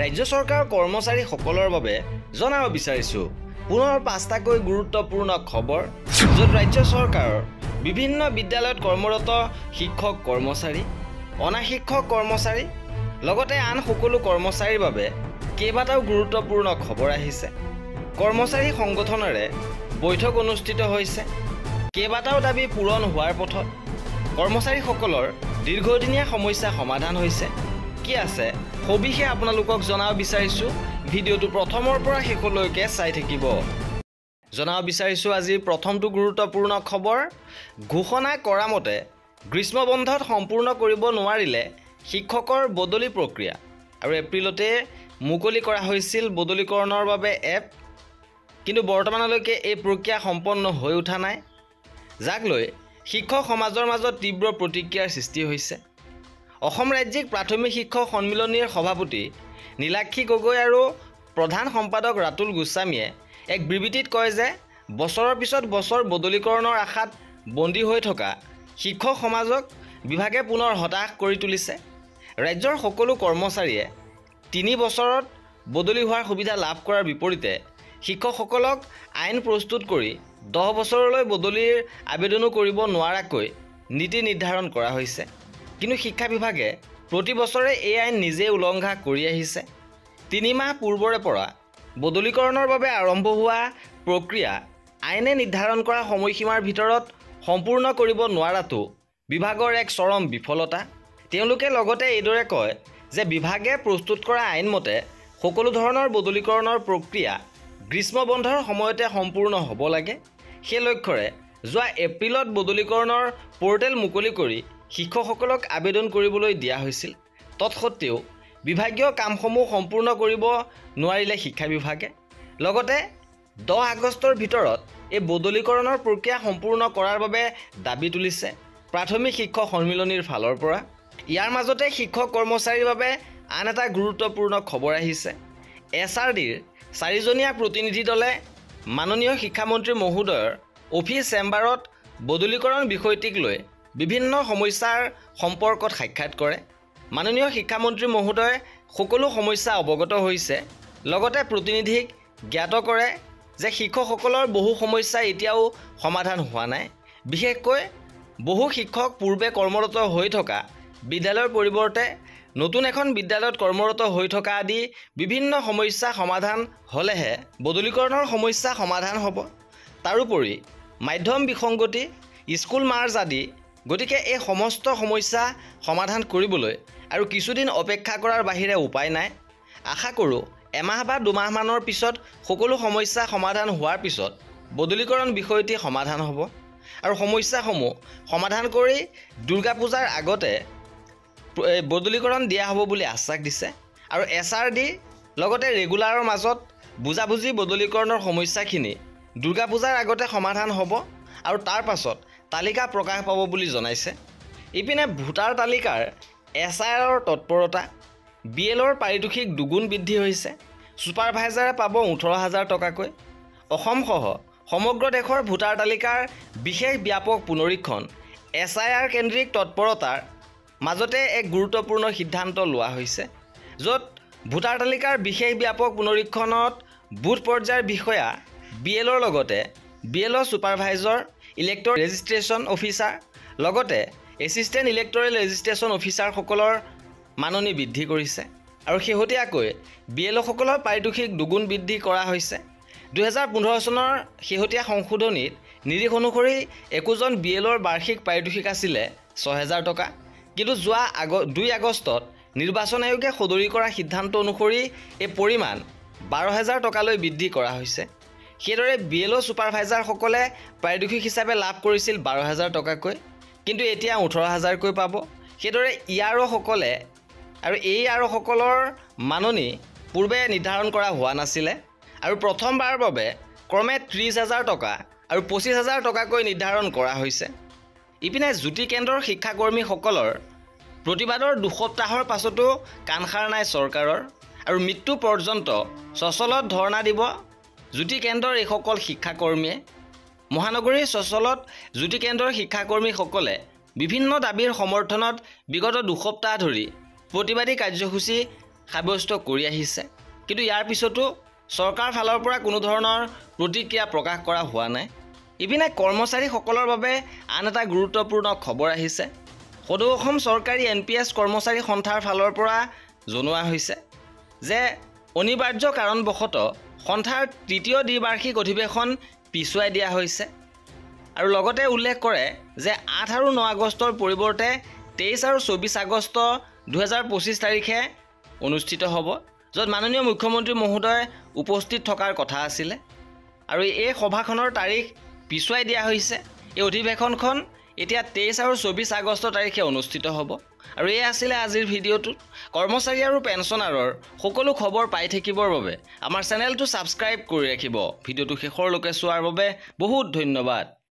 ৰাজ্য চৰকাৰৰ কৰ্মচাৰীসকলৰ বাবে জনাব বিচাৰিছোঁ পুনৰ 5টাকৈ গুৰুত্বপূৰ্ণ খবৰ য'ত ৰাজ্য চৰকাৰৰ বিভিন্ন বিদ্যালয়ত কৰ্মৰত শিক্ষক কৰ্মচাৰী অনা শিক্ষক কৰ্মচাৰী লগতে আন সকলো কৰ্মচাৰীৰ বাবে কেইবাটাও গুৰুত্বপূৰ্ণ খবৰ আহিছে। কৰ্মচাৰী সংগঠনেৰে বৈঠক অনুষ্ঠিত হৈছে। কেইবাটাও দাবী পূৰণ হোৱাৰ পথত কৰ্মচাৰীসকলৰ দীৰ্ঘদিনীয়া সমস্যা সমাধান হৈছে। কি আছে সবিশেষ আপোনালোকক জনাব বিচাৰিছোঁ। ভিডিঅ'টো প্ৰথমৰ পৰা শেষলৈকে চাই থাকিব। জনাব বিচাৰিছোঁ আজিৰ প্ৰথমটো গুৰুত্বপূৰ্ণ খবৰ। ঘোষণা কৰা মতে গ্ৰীষ্ম বন্ধত সম্পূৰ্ণ কৰিব নোৱাৰিলে শিক্ষকৰ বদলি প্ৰক্ৰিয়া আৰু এপ্ৰিলতে মুকলি কৰা হৈছিল বদলীকৰণৰ বাবে এপ, কিন্তু বৰ্তমানলৈকে এই প্ৰক্ৰিয়া সম্পন্ন হৈ উঠা নাই, যাক লৈ শিক্ষক সমাজৰ মাজত তীব্ৰ প্ৰতিক্ৰিয়াৰ সৃষ্টি হৈছে। অসম ৰাজ্যিক প্ৰাথমিক শিক্ষক সন্মিলনীৰ সভাপতি নীলাক্ষী গগৈ আৰু প্ৰধান সম্পাদক ৰাতুল গোস্বামীয়ে এক বিবৃতিত কয় যে বছৰৰ পিছত বছৰ বদলীকৰণৰ আশাত বন্দী হৈ থকা শিক্ষক সমাজক বিভাগে পুনৰ হতাশ কৰি তুলিছে। ৰাজ্যৰ সকলো কৰ্মচাৰীয়ে 3 বছৰত বদলি হোৱাৰ সুবিধা লাভ কৰাৰ বিপৰীতে শিক্ষকসকলক আইন প্ৰস্তুত কৰি 10 বছৰলৈ বদলিৰ আবেদনো কৰিব নোৱাৰাকৈ নীতি নিৰ্ধাৰণ কৰা হৈছে। কিন্তু শিক্ষা বিভাগে প্ৰতি বছৰে এই আইন নিজে উলংঘা কৰি আহিছে। 3 মাহ পূৰ্বৰে পৰা বদলীকৰণৰ বাবে আৰম্ভ হোৱা প্ৰক্ৰিয়া আইনে নিৰ্ধাৰণ কৰা সময়সীমাৰ ভিতৰত সম্পূৰ্ণ কৰিব নোৱাৰাটো বিভাগৰ এক চৰম বিফলতা। তেওঁলোকে লগতে এইদৰে কয় যে বিভাগে প্ৰস্তুত কৰা আইনমতে সকলো ধৰণৰ বদলীকৰণৰ প্ৰক্ৰিয়া গ্ৰীষ্ম বন্ধৰ সময়তে সম্পূৰ্ণ হ'ব লাগে। সেই লক্ষ্যৰে যোৱা এপ্ৰিলত বদলীকৰণৰ পৰ্টেল মুকলি কৰি শিক্ষকসকলক আবেদন কৰিবলৈ দিয়া হৈছিল। তৎসত্ত্বেও বিভাগীয় কামসমূহ সম্পূৰ্ণ কৰিব নোৱাৰিলে শিক্ষা বিভাগে। লগতে 10 আগষ্টৰ ভিতৰত এই বদলীকৰণৰ প্ৰক্ৰিয়া সম্পূৰ্ণ কৰাৰ বাবে দাবী তুলিছে প্ৰাথমিক শিক্ষক সন্মিলনীৰ ফালৰ পৰা। ইয়াৰ মাজতে শিক্ষক কৰ্মচাৰীৰ বাবে আন এটা গুৰুত্বপূৰ্ণ খবৰ আহিছে। SRDৰ 4জনীয়া প্ৰতিনিধি দলে মাননীয় শিক্ষামন্ত্ৰী মহোদয়ৰ অফিচ চেম্বাৰত বদলীকৰণ বিষয়টিক লৈ বিভিন্ন সমস্যাৰ সম্পৰ্কত সাক্ষাৎ কৰে। মাননীয় শিক্ষামন্ত্ৰী মহোদয়ে সকলো সমস্যা অৱগত হৈছে, লগতে প্ৰতিনিধিক জ্ঞাত কৰে যে শিক্ষকসকলৰ বহু সমস্যা এতিয়াও সমাধান হোৱা নাই। বিশেষকৈ বহু শিক্ষক পূৰ্বে কৰ্মৰত হৈ থকা বিদ্যালয়ৰ পৰিৱৰ্তে নতুন এখন বিদ্যালয়ত কৰ্মৰত হৈ থকা আদি বিভিন্ন সমস্যা সমাধান হ'লেহে বদলীকৰণৰ সমস্যা সমাধান হ'ব। তাৰোপৰি মাধ্যম বিসংগতি, স্কুল মাৰ্জ আদি, গতিকে এই সমস্ত সমস্যা সমাধান কৰিবলৈ আৰু কিছুদিন অপেক্ষা কৰাৰ বাহিৰে উপায় নাই। আশা কৰোঁ এমাহ বা 2 মাহমানৰ পিছত সকলো সমস্যা সমাধান হোৱাৰ পিছত বদলীকৰণ বিষয়টি সমাধান হ'ব আৰু সমস্যাসমূহ সমাধান কৰি দুৰ্গা পূজাৰ আগতে বদলীকৰণ দিয়া হ'ব বুলি আশ্বাস দিছে। আৰু SRD লগতে ৰেগুলাৰৰ মাজত বুজাবুজি বদলীকৰণৰ সমস্যাখিনি দুৰ্গা পূজাৰ আগতে সমাধান হ'ব আৰু তাৰ পাছত তালিকা প্ৰকাশ পাব বুলি জনাইছে। ইপিনে ভোটাৰ তালিকাৰ SIRৰ তৎপৰতা, BLৰ পাৰিতোষিক দুগুণ বৃদ্ধি হৈছে। ছুপাৰভাইজাৰে পাব 18,000 টকাকৈ। অসমসহ সমগ্ৰ দেশৰ ভোটাৰ তালিকাৰ বিশেষ ব্যাপক পুনৰীক্ষণ SIR কেন্দ্ৰিক তৎপৰতাৰ মাজতে এক গুৰুত্বপূৰ্ণ সিদ্ধান্ত লোৱা হৈছে, য'ত ভোটাৰ তালিকাৰ বিশেষ ব্যাপক পুনৰীক্ষণত বুথ পৰ্যায়ৰ বিষয়া BLৰ লগতে BLৰ ছুপাৰভাইজাৰ, ইলেক্টৰ ৰেজিষ্ট্ৰেশ্যন অফিচাৰ লগতে এছিষ্টেণ্ট ইলেক্টৰেল ৰেজিষ্ট্ৰেশ্যন অফিচাৰসকলৰ মাননি বৃদ্ধি কৰিছে। আৰু শেহতীয়াকৈ BLসকলৰ পাৰিতোষিক দুগুণ বৃদ্ধি কৰা হৈছে। 2015 চনৰ শেহতীয়া সংশোধনীত নিৰিখ অনুসৰি একোজন BLৰ বাৰ্ষিক পাৰিতোষিক আছিলে 6,000 টকা, কিন্তু যোৱা 2 আগষ্টত নিৰ্বাচন আয়োগে সদৰি কৰা সিদ্ধান্ত অনুসৰি এই পৰিমাণ 12,000 টকালৈ বৃদ্ধি কৰা হৈছে। সেইদৰে BLO ছুপাৰভাইজাৰসকলে পাৰিতোষিক হিচাপে লাভ কৰিছিল 12,000 টকাকৈ, কিন্তু এতিয়া 18,000কৈ পাব। সেইদৰে EROসকলে আৰু এই EROসকলৰ মাননি পূৰ্বে নিৰ্ধাৰণ কৰা হোৱা নাছিলে আৰু প্ৰথমবাৰৰ বাবে ক্ৰমে 30,000 টকা আৰু 25,000 টকাকৈ নিৰ্ধাৰণ কৰা হৈছে। ইপিনে জ্যোতি কেন্দ্ৰৰ শিক্ষাকৰ্মীসকলৰ প্ৰতিবাদৰ 2 সপ্তাহৰ পাছতো কাণসাৰ নাই চৰকাৰৰ আৰু মৃত্যু পৰ্যন্ত চচলত ধৰ্ণা দিব জ্যোতি কেন্দ্ৰৰ এইসকল শিক্ষাকৰ্মীয়ে। মহানগৰীৰ চচলত জ্যোতি কেন্দ্ৰৰ শিক্ষাকৰ্মীসকলে বিভিন্ন দাবীৰ সমৰ্থনত বিগত 2 সপ্তাহ ধৰি প্ৰতিবাদী কাৰ্যসূচী সাব্যস্ত কৰি আহিছে, কিন্তু ইয়াৰ পিছতো চৰকাৰ ফালৰ পৰা কোনো ধৰণৰ প্ৰতিক্ৰিয়া প্ৰকাশ কৰা হোৱা নাই। ইপিনে কৰ্মচাৰীসকলৰ বাবে আন এটা গুৰুত্বপূৰ্ণ খবৰ আহিছে। সদৌ অসম চৰকাৰী NPS কৰ্মচাৰী সন্থাৰ ফালৰ পৰা জনোৱা হৈছে যে অনিবাৰ্য কাৰণবশতঃ সন্থাৰ তৃতীয় দ্বিবাৰ্ষিক অধিৱেশন পিছুৱাই দিয়া হৈছে আৰু লগতে উল্লেখ কৰে যে 8 আৰু 9 আগষ্টৰ পৰিৱৰ্তে 23 আৰু 24 আগষ্ট 2025 তাৰিখে অনুষ্ঠিত হ'ব, য'ত মাননীয় মুখ্যমন্ত্ৰী মহোদয় উপস্থিত থকাৰ কথা আছিলে আৰু এই সভাখনৰ তাৰিখ পিছুৱাই দিয়া হৈছে। এই অধিৱেশনখন এতিয়া 23 আৰু 24 আগষ্ট তাৰিখে অনুষ্ঠিত হ'ব। আৰু এই আছিলে আজিৰ ভিডিঅ'টোত। কৰ্মচাৰী আৰু পেঞ্চনাৰৰ সকলো খবৰ পাই থাকিবৰ বাবে আমাৰ চেনেলটো ছাবস্ক্ৰাইব কৰি ৰাখিব। ভিডিঅ'টো শেষৰলৈকে চোৱাৰ বাবে বহুত ধন্যবাদ।